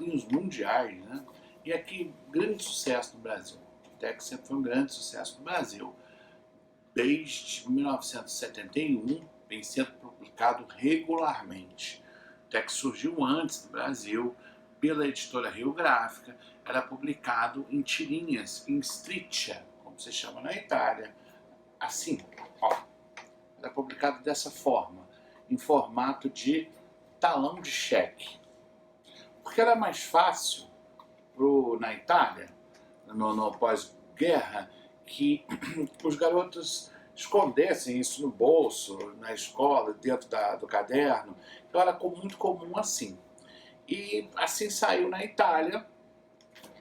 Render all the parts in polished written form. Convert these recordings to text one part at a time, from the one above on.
quadrinhos mundiais, né? E aqui, grande sucesso no Brasil. O Tex sempre foi um grande sucesso no Brasil. Desde 1971, vem sendo publicado regularmente. O Tex surgiu antes no Brasil, pela editora Rio Gráfica, era publicado em tirinhas, em striscia, como se chama na Itália. Assim, ó, era publicado dessa forma, em formato de talão de cheque. Porque era mais fácil na Itália, no pós-guerra, que os garotos escondessem isso no bolso, na escola, dentro do caderno. Então era muito comum assim. E assim saiu na Itália,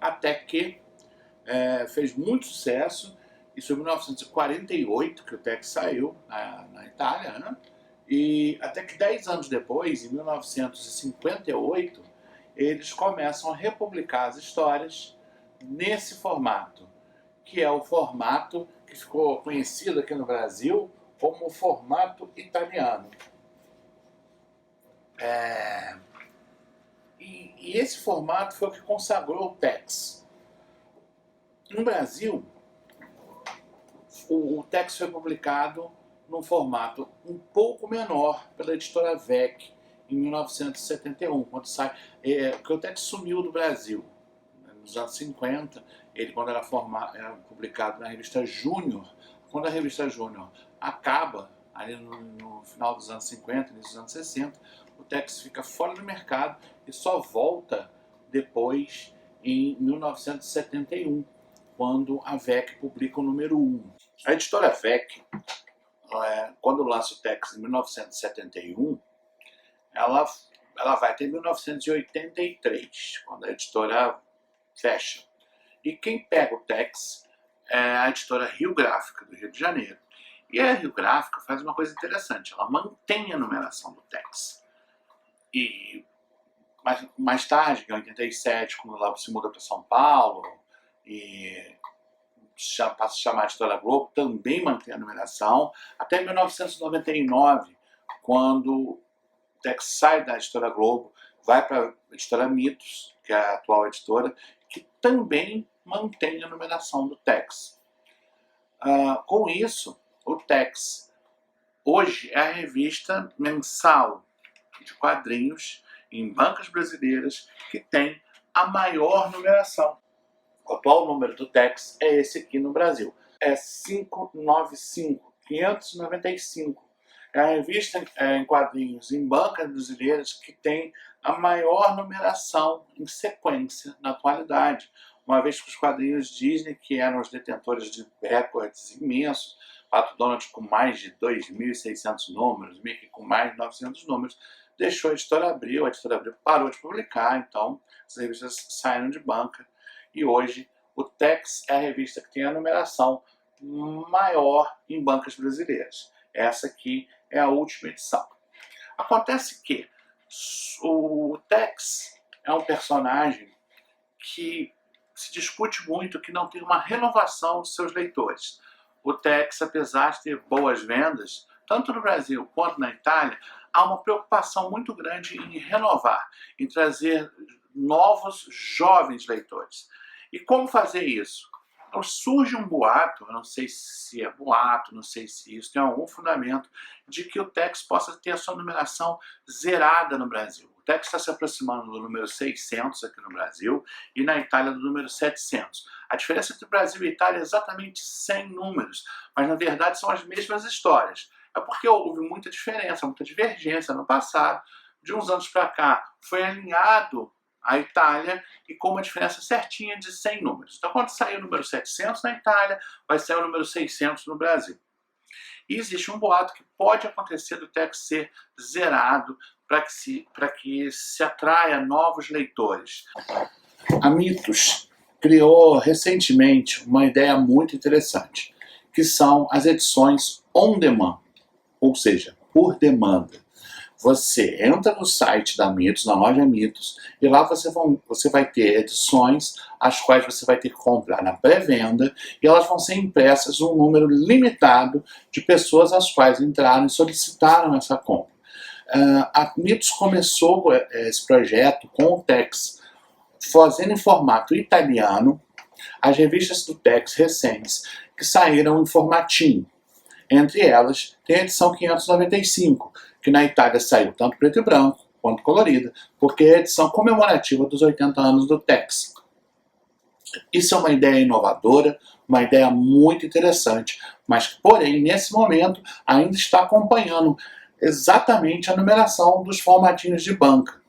até que fez muito sucesso. Isso em 1948 que o Tex saiu na Itália, né? E até que 10 anos depois, em 1958, eles começam a republicar as histórias nesse formato, que é o formato que ficou conhecido aqui no Brasil como o formato italiano. E esse formato foi o que consagrou o Tex. No Brasil, o Tex foi publicado num formato um pouco menor pela editora VEC, em 1971, quando sai, porque o Tex sumiu do Brasil. Nos anos 50, quando era publicado na revista Júnior, quando a revista Júnior acaba, ali no final dos anos 50, início dos anos 60, o Tex fica fora do mercado e só volta depois, em 1971, quando a VEC publica o número 1. A editora VEC, quando lança o Tex em 1971, ela vai até 1983, quando a editora fecha. E quem pega o Tex é a editora Rio Gráfica, do Rio de Janeiro. E a Rio Gráfica faz uma coisa interessante, ela mantém a numeração do Tex. E mais tarde, em 87, quando ela se muda para São Paulo e passa a chamar a editora Globo, também mantém a numeração, até 1999, quando o Tex sai da editora Globo, vai para a editora Mitos, que é a atual editora, que também mantém a numeração do Tex. Com isso, o Tex hoje é a revista mensal de quadrinhos em bancas brasileiras que tem a maior numeração. O atual número do Tex é esse aqui no Brasil. É 595. É a revista em quadrinhos em bancas brasileiras que tem a maior numeração em sequência na atualidade. Uma vez que os quadrinhos Disney, que eram os detentores de recordes imensos, Pato Donald com mais de 2.600 números, Mickey com mais de 900 números, deixou a editora Abril parou de publicar, então as revistas saíram de banca. E hoje o Tex é a revista que tem a numeração maior em bancas brasileiras. Essa aqui é a última edição. Acontece que o Tex é um personagem que se discute muito que não tem uma renovação dos seus leitores. O Tex, apesar de ter boas vendas, tanto no Brasil quanto na Itália, há uma preocupação muito grande em renovar, em trazer novos, jovens leitores. E como fazer isso? Então, surge um boato, eu não sei se é boato, não sei se isso tem algum fundamento, de que o Tex possa ter a sua numeração zerada no Brasil. O Tex está se aproximando do número 600 aqui no Brasil e na Itália do número 700. A diferença entre Brasil e Itália é exatamente 100 números, mas na verdade são as mesmas histórias. É porque houve muita diferença, muita divergência no passado. De uns anos para cá foi alinhado a Itália e com uma diferença certinha de 100 números. Então, quando sair o número 700 na Itália, vai sair o número 600 no Brasil. E existe um boato que pode acontecer do Tex ser zerado para que se atraia novos leitores. A Mitos criou recentemente uma ideia muito interessante, que são as edições on demand, ou seja, por demanda. Você entra no site da Mitos, na loja Mitos, e lá você vai ter edições as quais você vai ter que comprar na pré-venda e elas vão ser impressas um número limitado de pessoas as quais entraram e solicitaram essa compra. A Mitos começou esse projeto com o Tex. fazendo em formato italiano as revistas do Tex recentes que saíram em formatinho. Entre elas, tem a edição 595, que na Itália saiu tanto preto e branco quanto colorida, porque é a edição comemorativa dos 80 anos do Tex. Isso é uma ideia inovadora, uma ideia muito interessante, mas, porém, nesse momento, ainda está acompanhando exatamente a numeração dos formatinhos de banca.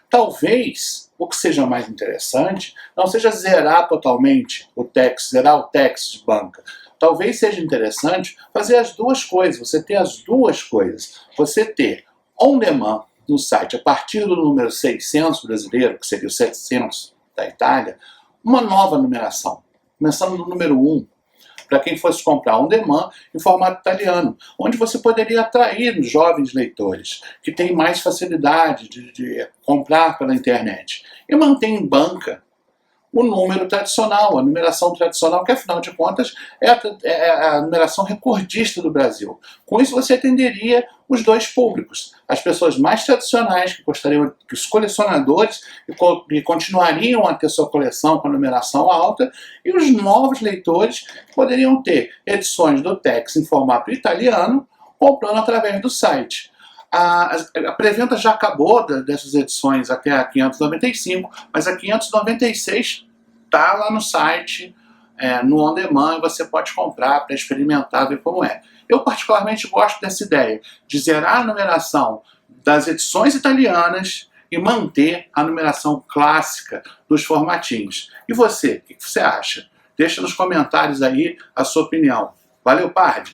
Talvez o que seja mais interessante não seja zerar totalmente o Tex, zerar o Tex de banca. Talvez seja interessante fazer as duas coisas, você ter as duas coisas. Você ter on demand no site a partir do número 600 brasileiro, que seria o 700 da Itália, uma nova numeração, começando no número 1, para quem fosse comprar on demand em formato italiano, onde você poderia atrair jovens leitores que têm mais facilidade de comprar pela internet. E manter em banca o número tradicional, a numeração tradicional, que afinal de contas é a numeração recordista do Brasil. Com isso você atenderia os dois públicos, as pessoas mais tradicionais, que gostariam, que os colecionadores que continuariam a ter sua coleção com a numeração alta, e os novos leitores que poderiam ter edições do Tex em formato italiano, comprando através do site. A pré-venda já acabou dessas edições até a 595, mas a 596 está lá no site, no On Demand, e você pode comprar para experimentar, ver como é. Eu particularmente gosto dessa ideia de zerar a numeração das edições italianas e manter a numeração clássica dos formatinhos. E você, o que você acha? Deixa nos comentários aí a sua opinião. Valeu, Pardi!